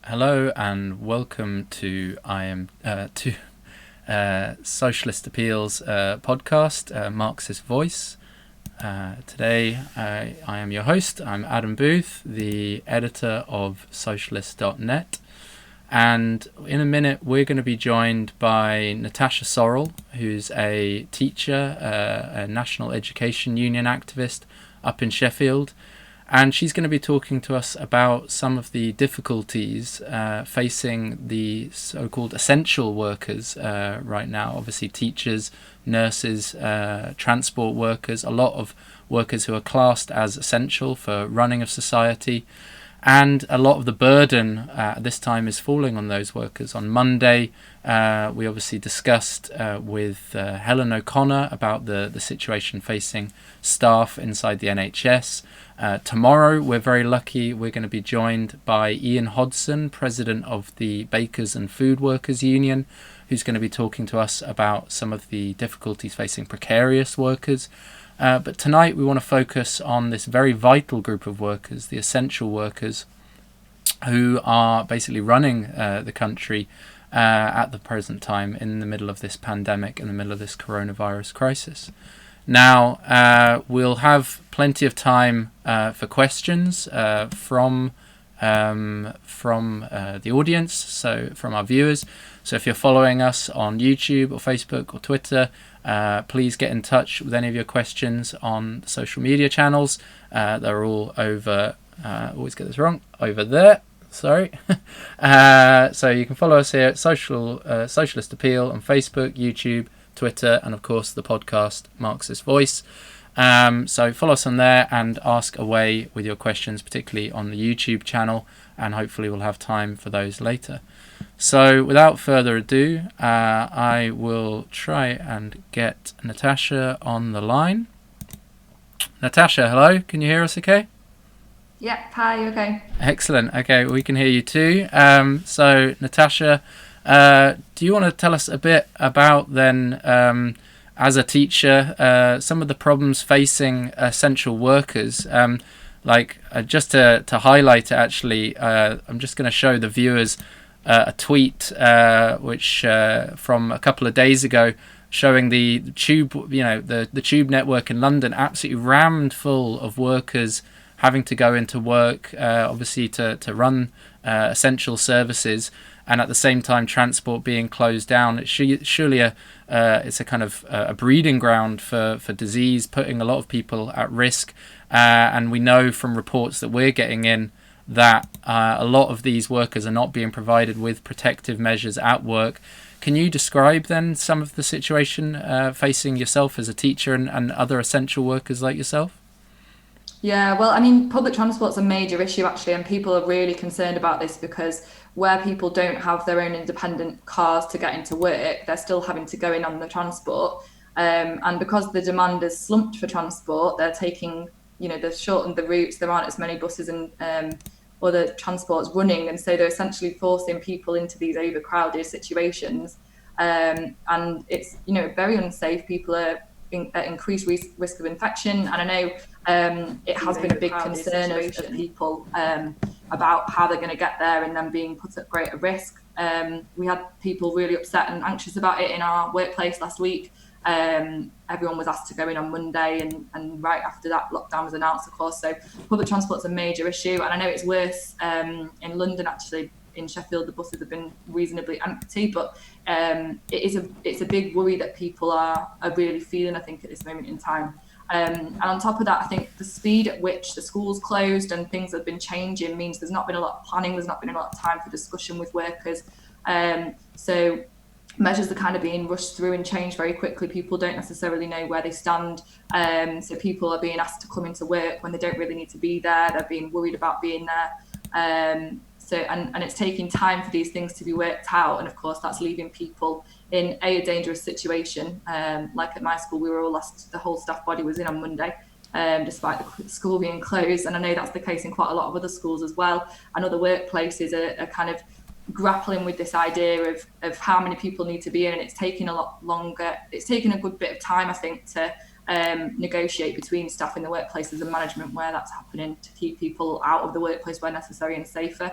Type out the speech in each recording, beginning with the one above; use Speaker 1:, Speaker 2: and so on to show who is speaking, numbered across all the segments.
Speaker 1: Hello and welcome to Socialist Appeals podcast, Marxist Voice. Today I am your host. I'm Adam Booth, the editor of Socialist.net, and in a minute we're going to be joined by Natasha Sorrell, who's a teacher, a National Education Union activist up in Sheffield. And she's going to be talking to us about some of the difficulties facing the so-called essential workers right now. Obviously, teachers, nurses, transport workers, a lot of workers who are classed as essential for running of society. And a lot of the burden this time is falling on those workers. On Monday, we obviously discussed with Helen O'Connor about the situation facing staff inside the NHS. Tomorrow, we're very lucky, we're going to be joined by Ian Hodson, president of the Bakers and Food Workers Union, who's going to be talking to us about some of the difficulties facing precarious workers. But tonight we want to focus on this very vital group of workers, the essential workers, who are basically running the country at the present time in the middle of this pandemic, in the middle of this coronavirus crisis. Now, we'll have plenty of time for questions from the audience, so from our viewers. So if you're following us on YouTube or Facebook or Twitter, please get in touch with any of your questions on the social media channels. They're all over, always get this wrong, over there. Sorry. So you can follow us here at Socialist Appeal on Facebook, YouTube, Twitter, and of course the podcast Marxist Voice. So follow us on there and ask away with your questions, particularly on the YouTube channel, and hopefully we'll have time for those later. So without further ado, I will try and get Natasha on the line. Natasha, hello, can you hear us okay?
Speaker 2: Yep, hi, okay.
Speaker 1: Excellent, okay, we can hear you too. So Natasha, do you want to tell us a bit about then, as a teacher, some of the problems facing essential workers? Just to highlight it, actually, I'm just going to show the viewers a tweet which from a couple of days ago, showing the tube, the tube network in London absolutely rammed full of workers having to go into work, obviously to run essential services, and at the same time transport being closed down. It's surely it's a kind of a breeding ground for disease, putting a lot of people at risk. And we know from reports that we're getting in that a lot of these workers are not being provided with protective measures at work. Can you describe then some of the situation facing yourself as a teacher and other essential workers like yourself?
Speaker 2: Yeah, well, I mean, public transport's a major issue actually, and people are really concerned about this because where people don't have their own independent cars to get into work, they're still having to go in on the transport. And because the demand is slumped for transport, they're taking, they've shortened the routes, there aren't as many buses and other transports running, and so they're essentially forcing people into these overcrowded situations. And it's, very unsafe. People are at increased risk of infection, and I know it has been a big concern of people about how they're going to get there and then being put at greater risk. We had people really upset and anxious about it in our workplace last week. Everyone was asked to go in on Monday, and right after that lockdown was announced, of course. So public transport's a major issue, and I know it's worse in London actually. In Sheffield, the buses have been reasonably empty, but it's a big worry that people are really feeling, I think, at this moment in time. And on top of that, I think the speed at which the schools closed and things have been changing means there's not been a lot of planning, there's not been a lot of time for discussion with workers. So measures are kind of being rushed through and changed very quickly. People don't necessarily know where they stand. So people are being asked to come into work when they don't really need to be there. They're being worried about being there. So it's taking time for these things to be worked out, and of course that's leaving people in a dangerous situation. Like at my school, we were all asked, the whole staff body was in on Monday, despite the school being closed, and I know that's the case in quite a lot of other schools as well. And other workplaces are kind of grappling with this idea of how many people need to be in, and it's taking a lot longer. It's taken a good bit of time, I think, to negotiate between staff in the workplaces and management where that's happening, to keep people out of the workplace where necessary and safer.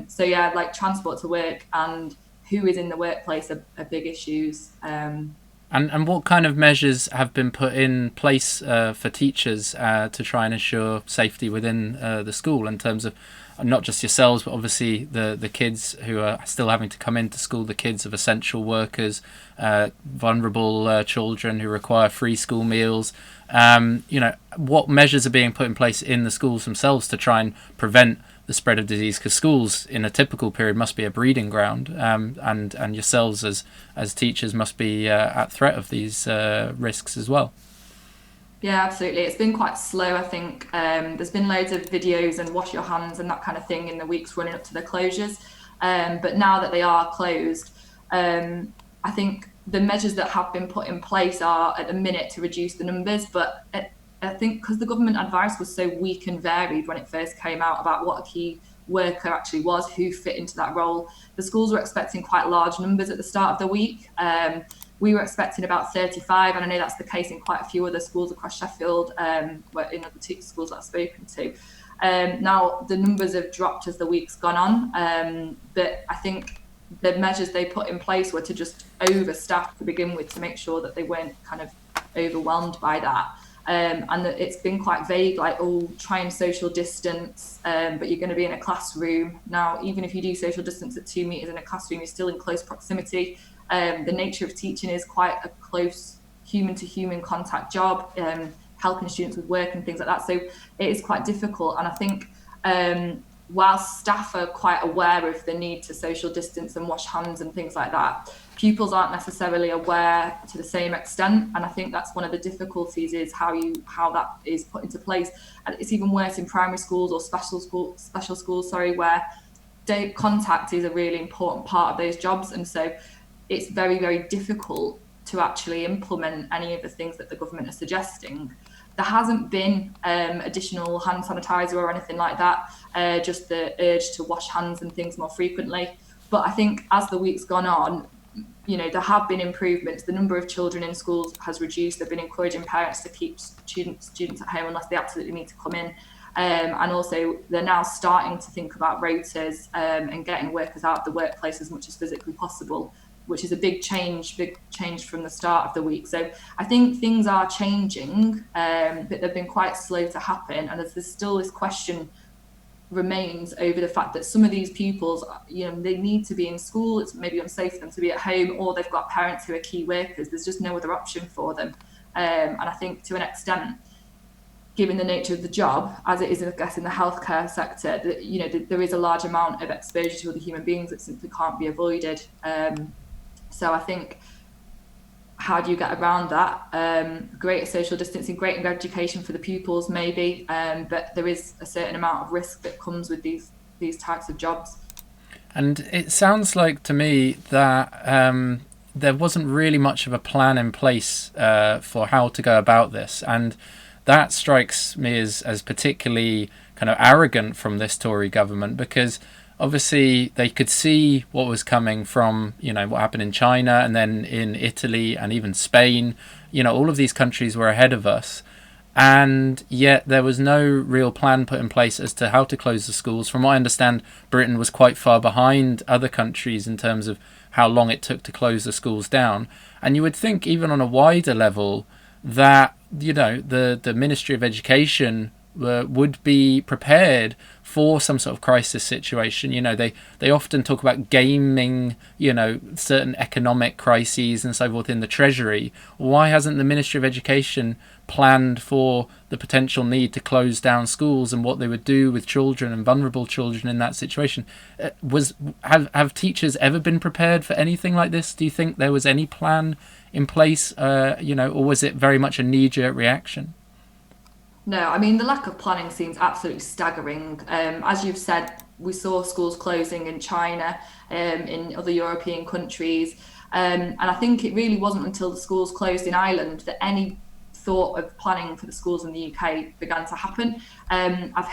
Speaker 2: So yeah, like transport to work and who is in the workplace are big issues.
Speaker 1: And what kind of measures have been put in place for teachers to try and ensure safety within the school in terms of not just yourselves, but obviously the kids who are still having to come into school, the kids of essential workers, vulnerable children who require free school meals? What measures are being put in place in the schools themselves to try and prevent the spread of disease, because schools in a typical period must be a breeding ground, and yourselves as teachers must be at threat of these risks as well.
Speaker 2: Yeah, absolutely. It's been quite slow, I think. There's been loads of videos and wash your hands and that kind of thing in the weeks running up to the closures. But now that they are closed, I think the measures that have been put in place are at the minute to reduce the numbers. But I think because the government advice was so weak and varied when it first came out about what a key worker actually was, who fit into that role, the schools were expecting quite large numbers at the start of the week. We were expecting about 35, and I know that's the case in quite a few other schools across Sheffield, in other schools that I've spoken to. Now, the numbers have dropped as the week's gone on, but I think the measures they put in place were to just overstaff to begin with, to make sure that they weren't kind of overwhelmed by that. And that it's been quite vague, like, try and social distance, but you're going to be in a classroom. Now, even if you do social distance at 2 meters in a classroom, you're still in close proximity. The nature of teaching is quite a close human-to-human contact job, helping students with work and things like that. So it is quite difficult. And I think while staff are quite aware of the need to social distance and wash hands and things like that, pupils aren't necessarily aware to the same extent. And I think that's one of the difficulties, is how that is put into place. And it's even worse in primary schools or special schools, where contact is a really important part of those jobs. And so it's very, very difficult to actually implement any of the things that the government are suggesting. There hasn't been additional hand sanitizer or anything like that, just the urge to wash hands and things more frequently. But I think as the week's gone on, there have been improvements. The number of children in schools has reduced. They've been encouraging parents to keep students at home unless they absolutely need to come in. And also, they're now starting to think about rotas and getting workers out of the workplace as much as physically possible, which is a big change from the start of the week. So I think things are changing, but they've been quite slow to happen. And there's still this question remains over the fact that some of these pupils, they need to be in school. It's maybe unsafe for them to be at home, or they've got parents who are key workers. There's just no other option for them. And I think to an extent, given the nature of the job, as it is, I guess, in the healthcare sector, that, there is a large amount of exposure to other human beings that simply can't be avoided. So I think, how do you get around that? Greater social distancing, greater education for the pupils, maybe, but there is a certain amount of risk that comes with these types of jobs.
Speaker 1: And it sounds like to me that there wasn't really much of a plan in place for how to go about this, and that strikes me as particularly kind of arrogant from this Tory government, because obviously they could see what was coming from, what happened in China and then in Italy and even Spain. All of these countries were ahead of us, and yet there was no real plan put in place as to how to close the schools. From what I understand, Britain was quite far behind other countries in terms of how long it took to close the schools down. And you would think, even on a wider level, that the Ministry of Education would be prepared for some sort of crisis situation. They often talk about gaming, certain economic crises and so forth in the Treasury. Why hasn't the Ministry of Education planned for the potential need to close down schools and what they would do with children and vulnerable children in that situation? Have teachers ever been prepared for anything like this? Do you think there was any plan in place, or was it very much a knee-jerk reaction?
Speaker 2: No, I mean, the lack of planning seems absolutely staggering. As you've said, we saw schools closing in China, in other European countries. And I think it really wasn't until the schools closed in Ireland that any thought of planning for the schools in the UK began to happen. I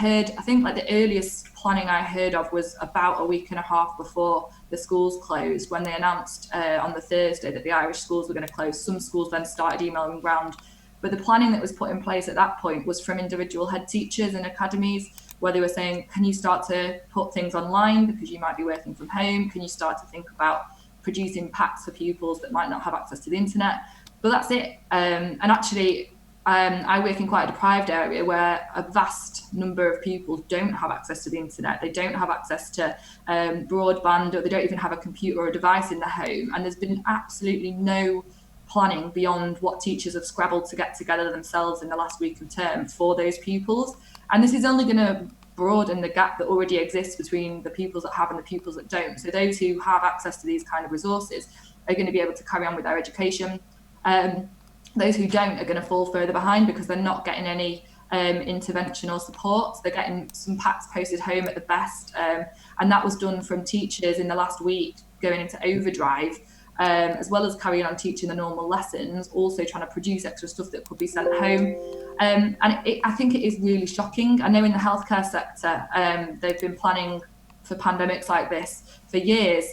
Speaker 2: think like the earliest planning I heard of was about a week and a half before the schools closed, when they announced on the Thursday that the Irish schools were going to close. Some schools then started emailing round. But the planning that was put in place at that point was from individual head teachers and academies, where they were saying, can you start to put things online because you might be working from home? Can you start to think about producing packs for pupils that might not have access to the internet? But that's it. And actually, I work in quite a deprived area where a vast number of pupils don't have access to the internet. They don't have access to broadband, or they don't even have a computer or a device in their home. And there's been absolutely no planning beyond what teachers have scrabbled to get together themselves in the last week of term for those pupils. And this is only going to broaden the gap that already exists between the pupils that have and the pupils that don't. So those who have access to these kind of resources are going to be able to carry on with their education. Those who don't are going to fall further behind because they're not getting any intervention or support. They're getting some packs posted home at the best. And that was done from teachers in the last week going into overdrive, as well as carrying on teaching the normal lessons, also trying to produce extra stuff that could be sent home. I think it is really shocking. I know in the healthcare sector, they've been planning for pandemics like this for years.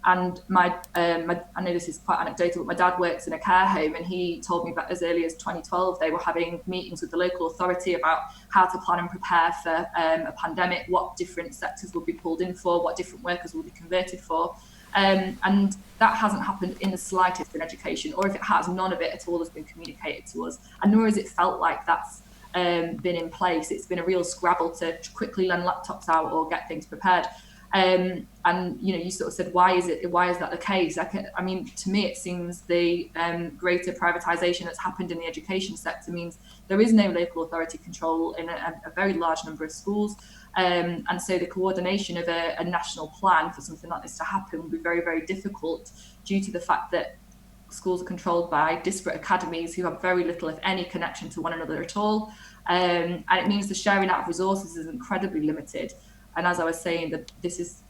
Speaker 2: And I know this is quite anecdotal, but my dad works in a care home, and he told me that as early as 2012, they were having meetings with the local authority about how to plan and prepare for a pandemic, what different sectors would be pulled in for, what different workers will be converted for. And that hasn't happened in the slightest in education, or if it has, none of it at all has been communicated to us, and nor has it felt like that's been in place. It's been a real scrabble to quickly lend laptops out or get things prepared. And you sort of said, why is that the case? I mean, to me, it seems the greater privatisation that's happened in the education sector means there is no local authority control in a very large number of schools. And so the coordination of a national plan for something like this to happen will be very, very difficult due to the fact that schools are controlled by disparate academies who have very little, if any, connection to one another at all. And it means the sharing out of resources is incredibly limited. And as I was saying,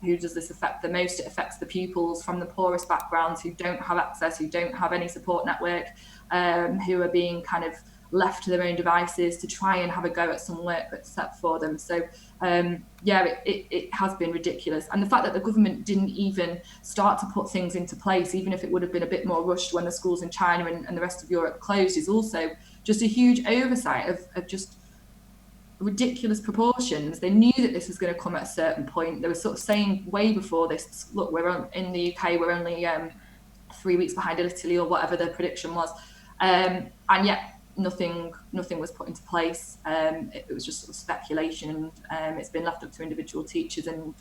Speaker 2: who does this affect the most? It affects the pupils from the poorest backgrounds who don't have access, who don't have any support network, who are being kind of left to their own devices to try and have a go at some work that's set for them. So it has been ridiculous. And the fact that the government didn't even start to put things into place, even if it would have been a bit more rushed when the schools in China and the rest of Europe closed, is also just a huge oversight of just ridiculous proportions. They knew that this was going to come at a certain point. They were sort of saying way before this, look, in the UK, we're only 3 weeks behind Italy, or whatever the prediction was. And yet nothing was put into place. It was just sort of speculation. It's been left up to individual teachers and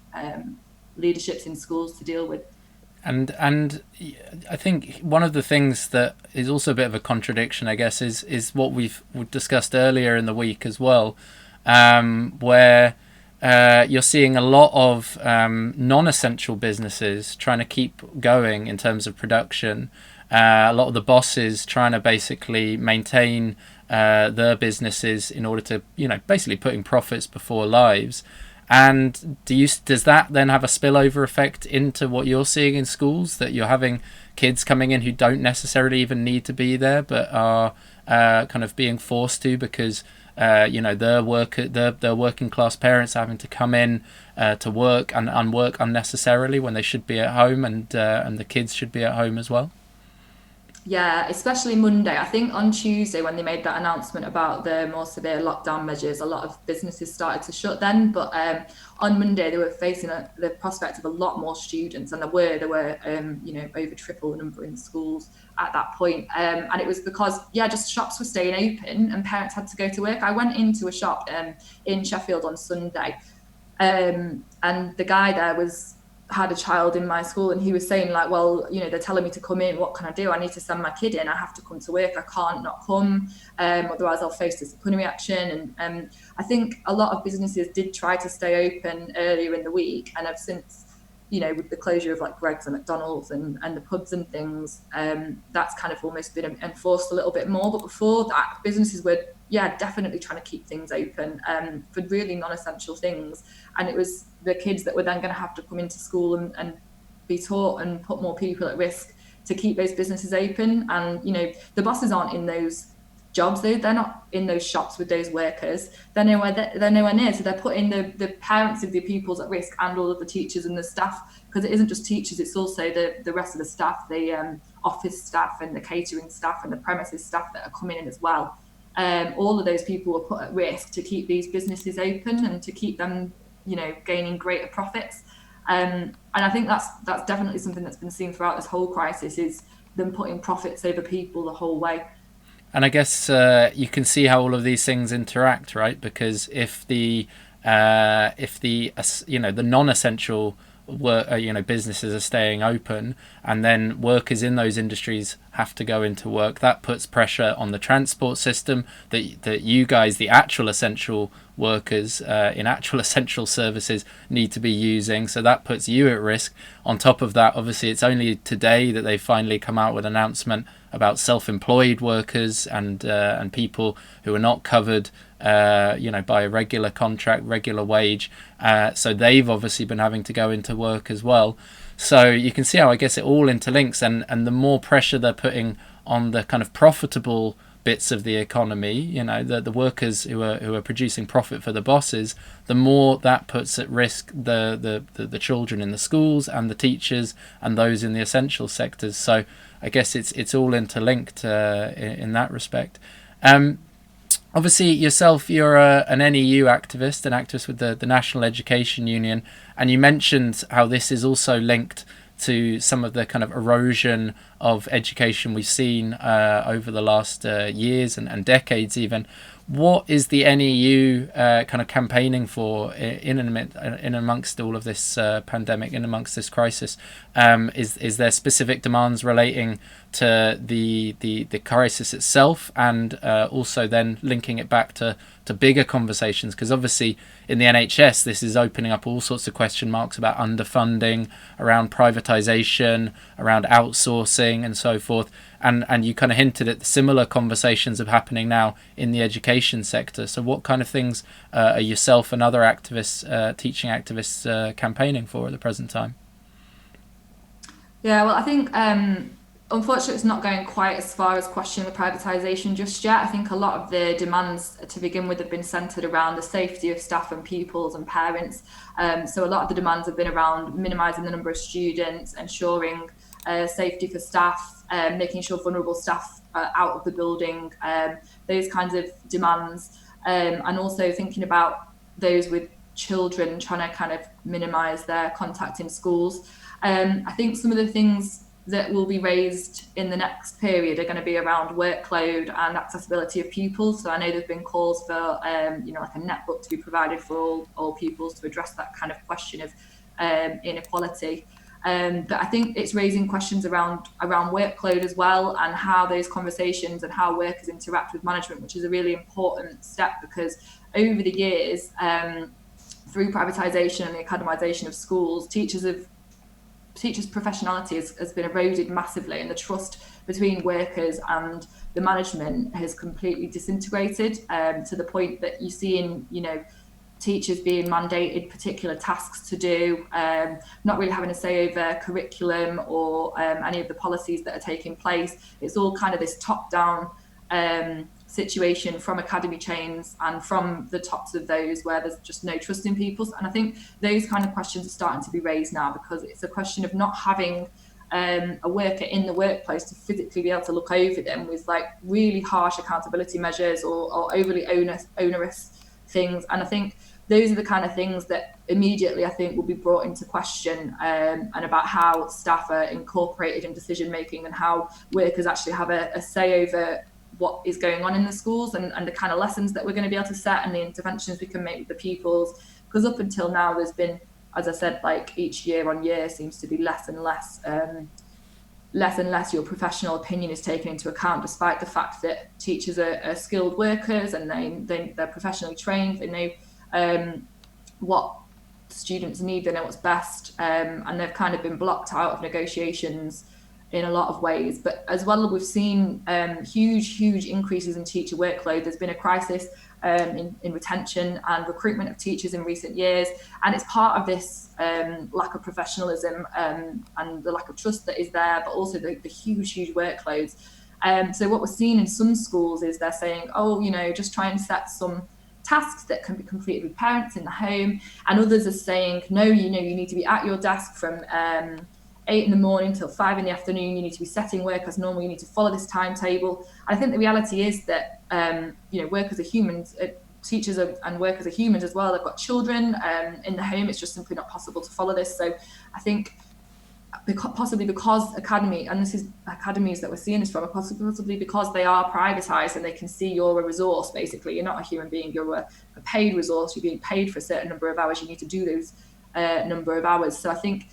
Speaker 2: leaderships in schools to deal with.
Speaker 1: And I think one of the things that is also a bit of a contradiction, I guess, is what we've discussed earlier in the week as well, where you're seeing a lot of non-essential businesses trying to keep going in terms of production. A lot of the bosses trying to basically maintain their businesses in order to, basically putting profits before lives. And does that then have a spillover effect into what you're seeing in schools, that you're having kids coming in who don't necessarily even need to be there, but are kind of being forced to because their working class parents are having to come in to work and work unnecessarily when they should be at home, and the kids should be at home as well?
Speaker 2: Yeah, especially Monday. I think on Tuesday, when they made that announcement about the more severe lockdown measures, a lot of businesses started to shut then. But on Monday, they were facing the prospect of a lot more students, and there were over triple the number in schools at that point. And it was because, just shops were staying open and parents had to go to work. I went into a shop in Sheffield on Sunday, and the guy there had a child in my school, and he was saying, like, well, they're telling me to come in, what can I do? I need to send my kid in, I have to come to work, I can't not come, otherwise I'll face disciplinary action. And I think a lot of businesses did try to stay open earlier in the week, and have since, with the closure of like Greggs and McDonald's and the pubs and things, that's kind of almost been enforced a little bit more. But before that, businesses were definitely trying to keep things open for really non-essential things, and it was the kids that were then going to have to come into school and be taught and put more people at risk to keep those businesses open. And the bosses aren't in those jobs, they're not in those shops with those workers, they're nowhere near, so they're putting the parents of the pupils at risk, and all of the teachers and the staff, because it isn't just teachers, it's also the rest of the staff, the office staff and the catering staff and the premises staff that are coming in as well. all of those people were put at risk to keep these businesses open and to keep them, gaining greater profits. And I think that's definitely something that's been seen throughout this whole crisis, is them putting profits over people the whole way.
Speaker 1: And I guess you can see how all of these things interact, right? Because if the the non-essential work, businesses are staying open, and then workers in those industries have to go into work, that puts pressure on the transport system that you guys, the actual essential workers in actual essential services, need to be using. So that puts you at risk. On top of that, obviously, it's only today that they finally come out with an announcement about self-employed workers and people who are not covered by a regular contract, regular wage. So they've obviously been having to go into work as well. So you can see how, I guess, it all interlinks, and the more pressure they're putting on the kind of profitable bits of the economy, the workers who are producing profit for the bosses, the more that puts at risk the children in the schools and the teachers and those in the essential sectors. So I guess it's all interlinked in that respect. Obviously, yourself, you're an NEU activist, an activist with the National Education Union, and you mentioned how this is also linked to some of the kind of erosion of education we've seen over the last years and decades even. What is the NEU kind of campaigning for in amongst all of this pandemic, in amongst this crisis? Is there specific demands relating to the crisis itself, and also then linking it back to bigger conversations? Because obviously in the NHS, this is opening up all sorts of question marks about underfunding, around privatisation, around outsourcing and so forth. And you kind of hinted at the similar conversations are happening now in the education sector. So what kind of things are yourself and other activists, teaching activists, campaigning for at the present time?
Speaker 2: Yeah, well, I think unfortunately it's not going quite as far as questioning the privatisation just yet. I think a lot of the demands to begin with have been centred around the safety of staff and pupils and parents. So a lot of the demands have been around minimising the number of students, ensuring safety for staff, making sure vulnerable staff are out of the building, those kinds of demands, and also thinking about those with children, trying to kind of minimise their contact in schools. I think some of the things that will be raised in the next period are going to be around workload and accessibility of pupils. So I know there's been calls for, like a netbook to be provided for all pupils to address that kind of question of inequality. But I think it's raising questions around workload as well, and how those conversations and how workers interact with management, which is a really important step, because over the years, through privatisation and the academisation of schools, teachers' professionality has been eroded massively, and the trust between workers and the management has completely disintegrated, to the point that you see in, teachers being mandated particular tasks to do, not really having a say over curriculum or any of the policies that are taking place. It's all kind of this top-down situation from academy chains and from the tops of those, where there's just no trust in people. And I think those kind of questions are starting to be raised now, because it's a question of not having a worker in the workplace to physically be able to look over them with like really harsh accountability measures or overly onerous things. And I think those are the kind of things that immediately, I think, will be brought into question, and about how staff are incorporated in decision making, and how workers actually have a say over what is going on in the schools, and the kind of lessons that we're going to be able to set and the interventions we can make with the pupils. Because up until now, there's been, as I said, like each year on year seems to be less and less your professional opinion is taken into account, despite the fact that teachers are skilled workers and they're professionally trained. They know what students need, they know what's best, and they've kind of been blocked out of negotiations in a lot of ways. But as well, we've seen huge increases in teacher workload. There's been a crisis in retention and recruitment of teachers in recent years, and it's part of this lack of professionalism and the lack of trust that is there, but also the huge workloads. So what we're seeing in some schools is they're saying, just try and set some tasks that can be completed with parents in the home, and others are saying, no, you need to be at your desk from 8 in the morning till 5 in the afternoon. You need to be setting work as normal. You need to follow this timetable. And I think the reality is that, workers are humans. Teachers and workers are humans as well. They've got children in the home. It's just simply not possible to follow this. So I think possibly because this is academies that we're seeing this from, possibly because they are privatized and they can see you're a resource. Basically, you're not a human being, you're a paid resource. You're being paid for a certain number of hours. You need to do those number of hours. So I think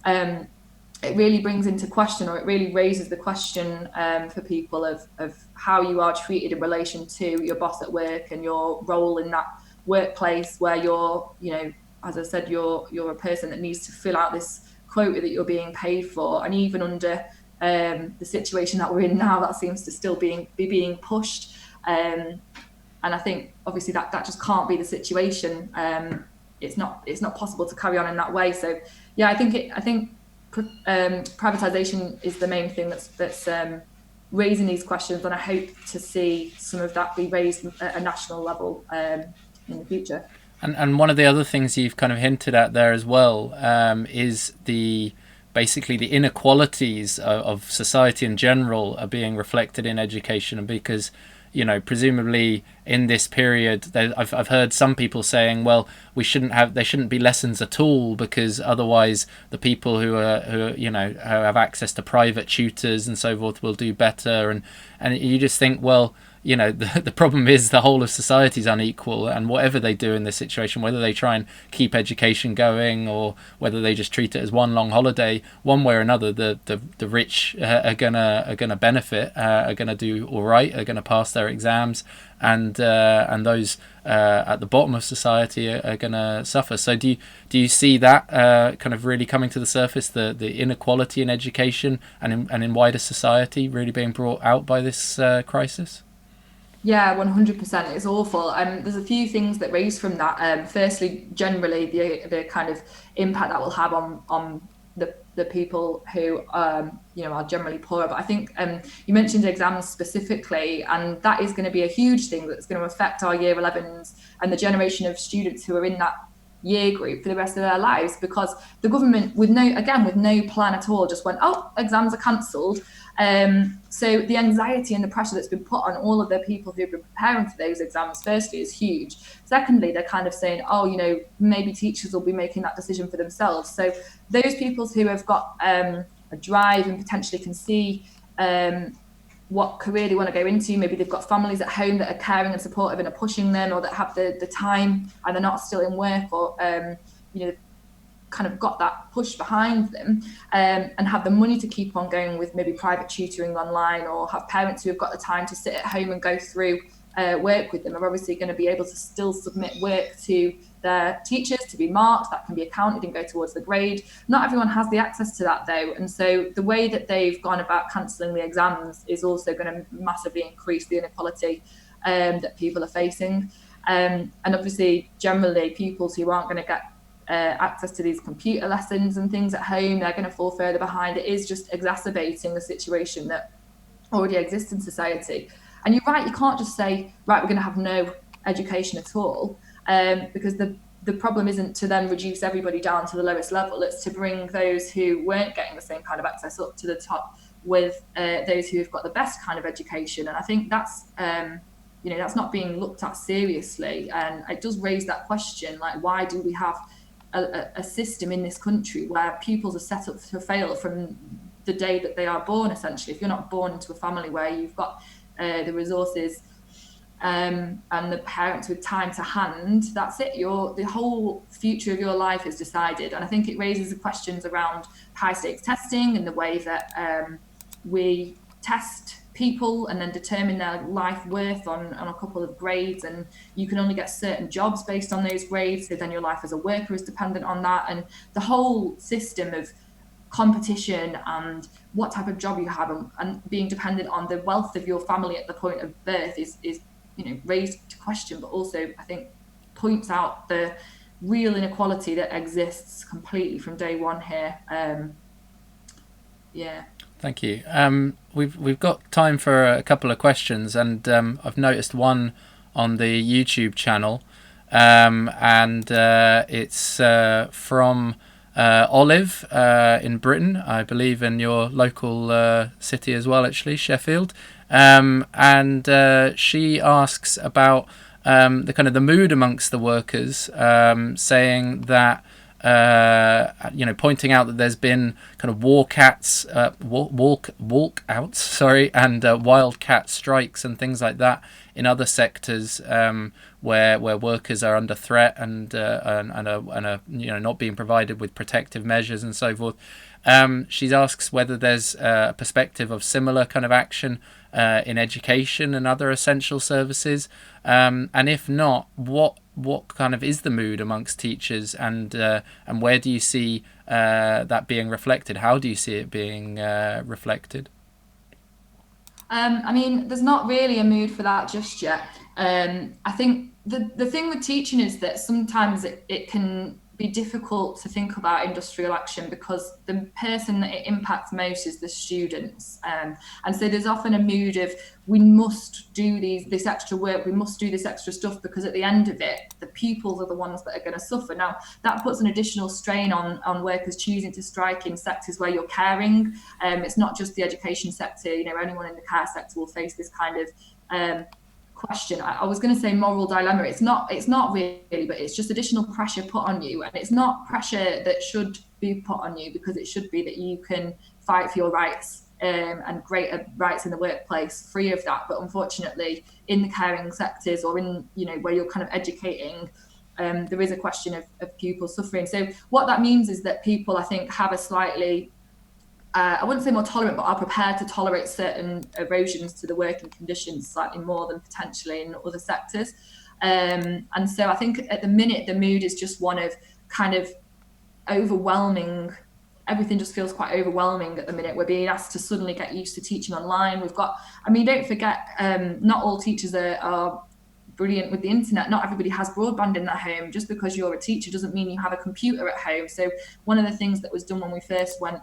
Speaker 2: it really brings into question, or it really raises the question for people of how you are treated in relation to your boss at work and your role in that workplace where you're, as I said, you're a person that needs to fill out this quota that you're being paid for. And even under the situation that we're in now, that seems to still be being pushed. And I think obviously that just can't be the situation. It's not possible to carry on in that way. So yeah, I think privatization is the main thing that's raising these questions, and I hope to see some of that be raised at a national level in the future.
Speaker 1: And one of the other things you've kind of hinted at there as well is basically the inequalities of society in general are being reflected in education. And because, presumably in this period, I've heard some people saying, well, there shouldn't be lessons at all, because otherwise the people who have access to private tutors and so forth will do better. And you just think, well, the problem is the whole of society is unequal, and whatever they do in this situation, whether they try and keep education going or whether they just treat it as one long holiday, one way or another, the rich are gonna benefit, are gonna do all right, are gonna pass their exams, and those at the bottom of society are gonna suffer. So do you see that kind of really coming to the surface, the inequality in education and in wider society really being brought out by this crisis?
Speaker 2: Yeah, 100%. It's awful. There's a few things that raise from that. Firstly, generally, the kind of impact that will have on the people who are generally poorer. But I think you mentioned exams specifically, and that is going to be a huge thing that's going to affect our year 11s and the generation of students who are in that year group for the rest of their lives, because the government, with no plan at all, just went, oh, exams are cancelled. So the anxiety and the pressure that's been put on all of the people who've been preparing for those exams, firstly, is huge. Secondly, they're kind of saying, oh, maybe teachers will be making that decision for themselves. So those people who have got a drive and potentially can see what career they want to go into, maybe they've got families at home that are caring and supportive and are pushing them, or that have the time and they're not still in work, or kind of got that push behind them, and have the money to keep on going with maybe private tutoring online, or have parents who have got the time to sit at home and go through work with them, are obviously going to be able to still submit work to their teachers to be marked, that can be accounted and go towards the grade. Not everyone has the access to that though, and so the way that they've gone about cancelling the exams is also going to massively increase the inequality that people are facing, and obviously generally pupils who aren't going to get access to these computer lessons and things at home, they're going to fall further behind. It is just exacerbating the situation that already exists in society. And you're right, you can't just say, right, we're going to have no education at all, because the problem isn't to then reduce everybody down to the lowest level. It's to bring those who weren't getting the same kind of access up to the top with those who have got the best kind of education. And I think that's that's not being looked at seriously, and it does raise that question, like, why do we have a system in this country where pupils are set up to fail from the day that they are born? Essentially, if you're not born into a family where you've got the resources and the parents with time to hand, that's it. The whole future of your life is decided. And I think it raises the questions around high stakes testing and the way that we test people and then determine their life worth on a couple of grades, and you can only get certain jobs based on those grades, so then your life as a worker is dependent on that. And the whole system of competition and what type of job you have, and being dependent on the wealth of your family at the point of birth is raised to question, but also I think points out the real inequality that exists completely from day one here.
Speaker 1: Thank you. We've got time for a couple of questions, and I've noticed one on the YouTube channel, and it's from Olive in Britain, I believe in your local city as well, actually, Sheffield. And she asks about the kind of the mood amongst the workers, saying that pointing out that there's been kind of walkouts, sorry, and wildcat strikes and things like that in other sectors, where workers are under threat and are not being provided with protective measures and so forth. She asks whether there's a perspective of similar kind of action in education and other essential services, and if not, what kind of is the mood amongst teachers, and where do you see that being reflected? How do you see it being reflected?
Speaker 2: I mean, there's not really a mood for that just yet. I think the thing with teaching is that sometimes it can be difficult to think about industrial action because the person that it impacts most is the students. And so there's often a mood of we must do this extra work, we must do this extra stuff, because at the end of it, the pupils are the ones that are going to suffer. Now, that puts an additional strain on workers choosing to strike in sectors where you're caring. It's not just the education sector, anyone in the care sector will face this kind of question. I was going to say moral dilemma. It's not really, but it's just additional pressure put on you, and it's not pressure that should be put on you, because it should be that you can fight for your rights and greater rights in the workplace free of that. But unfortunately, in the caring sectors or in where you're kind of educating, there is a question of pupils suffering. So what that means is that people, I think, have a slightly I wouldn't say more tolerant, but are prepared to tolerate certain erosions to the working conditions slightly more than potentially in other sectors. And so I think at the minute, the mood is just one of kind of overwhelming. Everything just feels quite overwhelming at the minute. We're being asked to suddenly get used to teaching online. Don't forget, not all teachers are brilliant with the internet. Not everybody has broadband in their home. Just because you're a teacher doesn't mean you have a computer at home. So one of the things that was done when we first went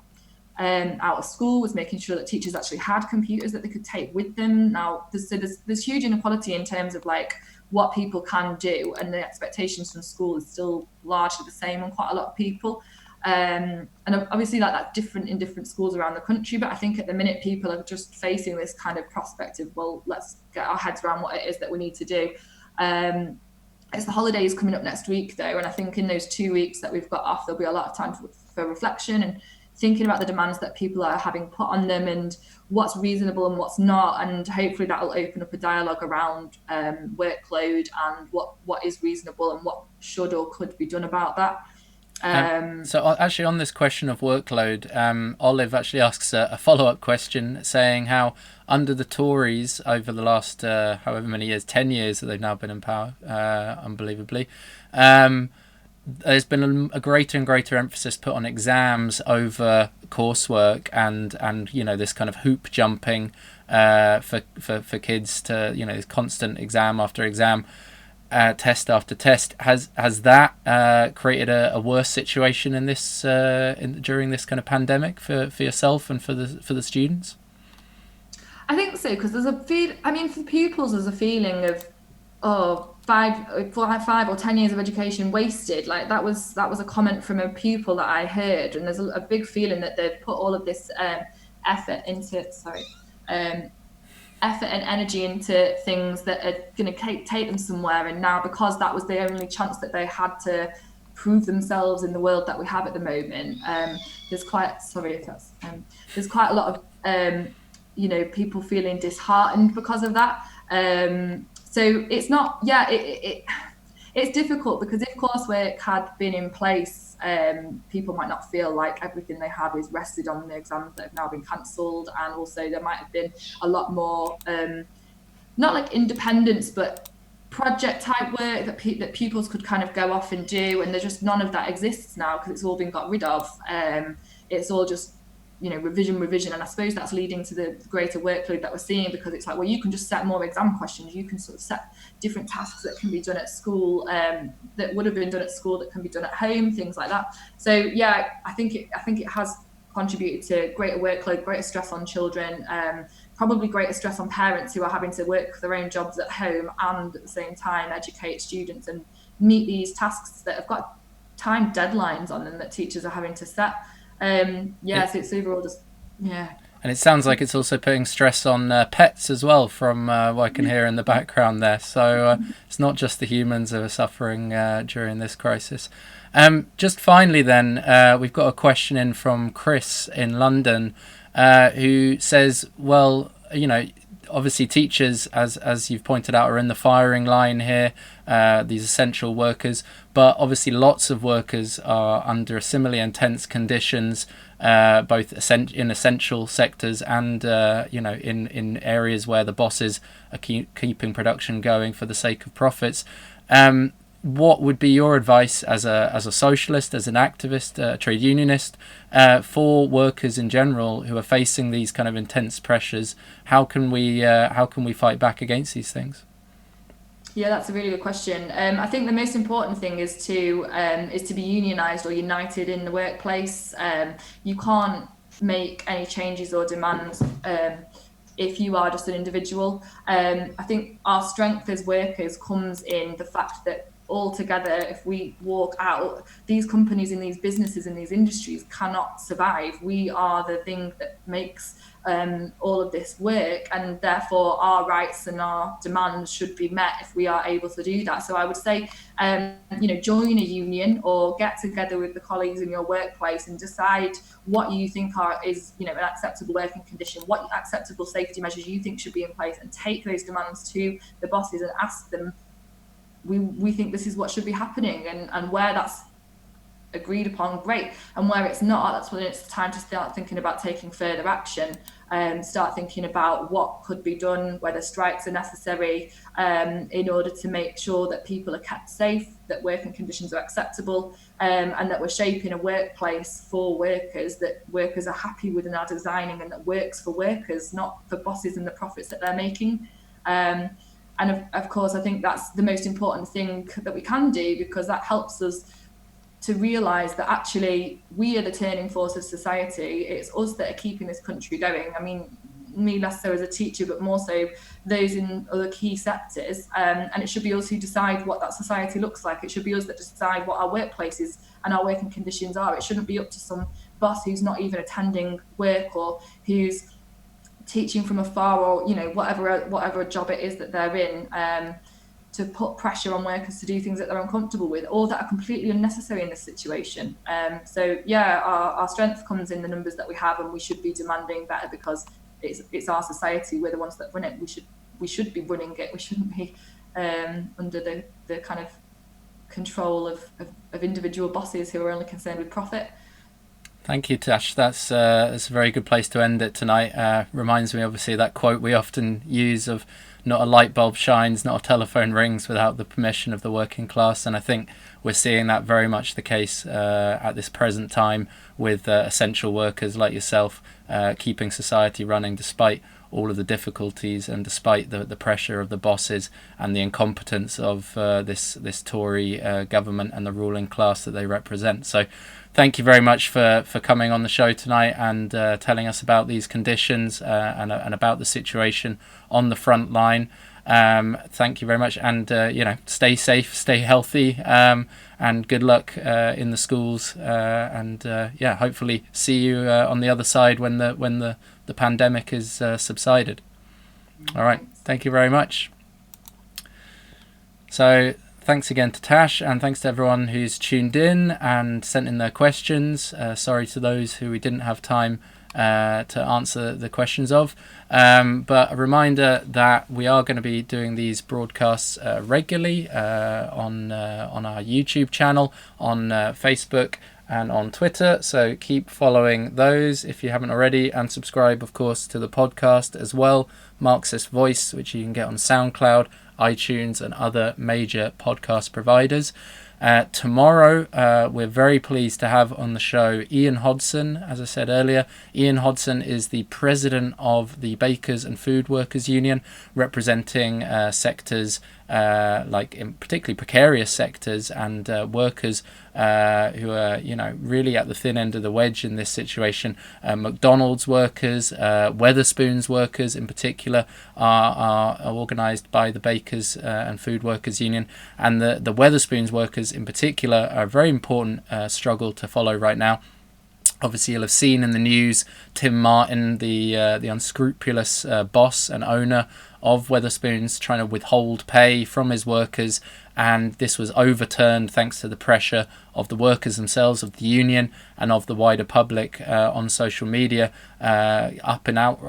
Speaker 2: out of school was making sure that teachers actually had computers that they could take with them. Now, there's huge inequality in terms of like what people can do, and the expectations from school is still largely the same on quite a lot of people. And obviously like that's different in different schools around the country, but I think at the minute people are just facing this kind of prospect of, well, let's get our heads around what it is that we need to do. It's the holidays coming up next week though, and I think in those 2 weeks that we've got off, there'll be a lot of time for reflection and thinking about the demands that people are having put on them and what's reasonable and what's not. And hopefully that will open up a dialogue around workload and what is reasonable and what should or could be done about that.
Speaker 1: So actually on this question of workload, Olive actually asks a follow-up question saying how under the Tories over the last however many years, 10 years that they've now been in power, unbelievably, there's been a greater and greater emphasis put on exams over coursework and this kind of hoop jumping for kids to this constant exam after exam, test after test. Has that created a worse situation in this during this kind of pandemic for yourself and for the students?
Speaker 2: I think so, because there's for pupils there's a feeling of 5 or 10 years of education wasted. Like that was a comment from a pupil that I heard, and there's a big feeling that they've put all of this effort and energy into things that are going to take them somewhere, and now because that was the only chance that they had to prove themselves in the world that we have at the moment, there's quite a lot of people feeling disheartened because of that. So it's not, it's difficult because if coursework had been in place, people might not feel like everything they have is rested on the exams that have now been cancelled. And also there might have been a lot more, not like independence, but project type work that pupils could kind of go off and do. And there's just none of that exists now because it's all been got rid of. It's all just revision, and I suppose that's leading to the greater workload that we're seeing, because it's like, well, you can just set more exam questions, you can sort of set different tasks that can be done at school, that would have been done at school that can be done at home, things like that. So yeah, I think it has contributed to greater workload, greater stress on children, probably greater stress on parents who are having to work their own jobs at home and at the same time educate students and meet these tasks that have got time deadlines on them that teachers are having to set. So it's overall just, yeah.
Speaker 1: And it sounds like it's also putting stress on pets as well, from what I can hear in the background there. So it's not just the humans who are suffering during this crisis. Just finally then, we've got a question in from Chris in London, who says, well, obviously teachers, as you've pointed out, are in the firing line here, these essential workers, but obviously lots of workers are under similarly intense conditions, both in essential sectors and in areas where the bosses are keeping production going for the sake of profits. What would be your advice as a socialist, as an activist, a trade unionist, for workers in general who are facing these kind of intense pressures? How can we fight back against these things?
Speaker 2: Yeah, that's a really good question. I think the most important thing is to be unionised or united in the workplace. You can't make any changes or demands if you are just an individual. I think our strength as workers comes in the fact that all together, if we walk out, these companies and these businesses and these industries cannot survive. We are the thing that makes all of this work, and therefore our rights and our demands should be met if we are able to do that. So I would say, join a union or get together with the colleagues in your workplace and decide what you think is an acceptable working condition, what acceptable safety measures you think should be in place, and take those demands to the bosses and ask them, we think this is what should be happening, and where that's agreed upon, great, and where it's not, that's when it's time to start thinking about taking further action, start thinking about what could be done, whether strikes are necessary, in order to make sure that people are kept safe, that working conditions are acceptable, and that we're shaping a workplace for workers that workers are happy with and are designing, and that works for workers, not for bosses and the profits that they're making. And of course, I think that's the most important thing that we can do, because that helps us to realise that actually we are the turning force of society. It's us that are keeping this country going. I mean, me less so as a teacher, but more so those in other key sectors. And it should be us who decide what that society looks like. It should be us that decide what our workplaces and our working conditions are. It shouldn't be up to some boss who's not even attending work, or who's teaching from afar, or whatever job it is that they're in, to put pressure on workers to do things that they're uncomfortable with, or that are completely unnecessary in this situation. Our strength comes in the numbers that we have, and we should be demanding better, because it's our society. We're the ones that run it. We should be running it. We shouldn't be under the kind of control of individual bosses who are only concerned with profit.
Speaker 1: Thank you, Tash. That's a very good place to end it tonight. Reminds me, obviously, of that quote we often use of, not a light bulb shines, not a telephone rings without the permission of the working class. And I think we're seeing that very much the case at this present time, with essential workers like yourself keeping society running despite all of the difficulties, and despite the pressure of the bosses and the incompetence of this Tory government and the ruling class that they represent. So thank you very much for coming on the show tonight and telling us about these conditions and about the situation on the front line. Thank you very much, and stay safe, stay healthy, and good luck in the schools, and hopefully see you on the other side when the pandemic is subsided. All right, thank you very much. So thanks again to Tash, and thanks to everyone who's tuned in and sent in their questions. Sorry to those who we didn't have time to answer the questions of. But a reminder that we are going to be doing these broadcasts regularly on our YouTube channel, on Facebook, and on Twitter. So keep following those if you haven't already, and subscribe, of course, to the podcast as well, Marxist Voice, which you can get on SoundCloud, iTunes, and other major podcast providers. Tomorrow, we're very pleased to have on the show Ian Hodson. As I said earlier, Ian Hodson is the president of the Bakers and Food Workers Union, representing sectors like in particularly precarious sectors, and workers who are, really at the thin end of the wedge in this situation. McDonald's workers, Wetherspoons workers in particular are organised by the Bakers and Food Workers Union, and the Wetherspoons workers in particular are a very important struggle to follow right now. Obviously, you'll have seen in the news Tim Martin, the unscrupulous boss and owner of Wetherspoons, trying to withhold pay from his workers, and this was overturned thanks to the pressure of the workers themselves, of the union, and of the wider public on social media, up and out,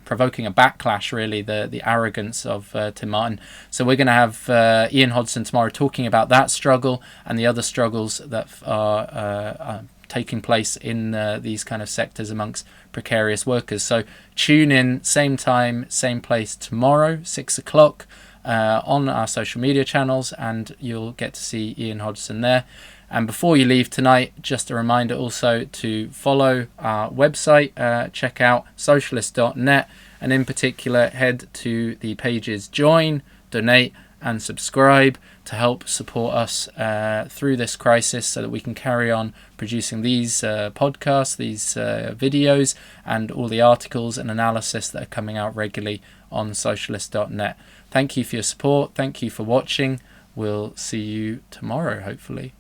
Speaker 1: provoking a backlash, really, the arrogance of Tim Martin. So we're going to have Ian Hodson tomorrow talking about that struggle and the other struggles that are taking place in these kind of sectors amongst precarious workers. So tune in, same time, same place tomorrow, 6 o'clock, on our social media channels, and you'll get to see Ian Hodgson there. And before you leave tonight, just a reminder also to follow our website, check out socialist.net, and in particular head to the pages Join, Donate and Subscribe to help support us through this crisis, so that we can carry on producing these podcasts, these videos, and all the articles and analysis that are coming out regularly on socialist.net. Thank you for your support. Thank you for watching. We'll see you tomorrow, hopefully.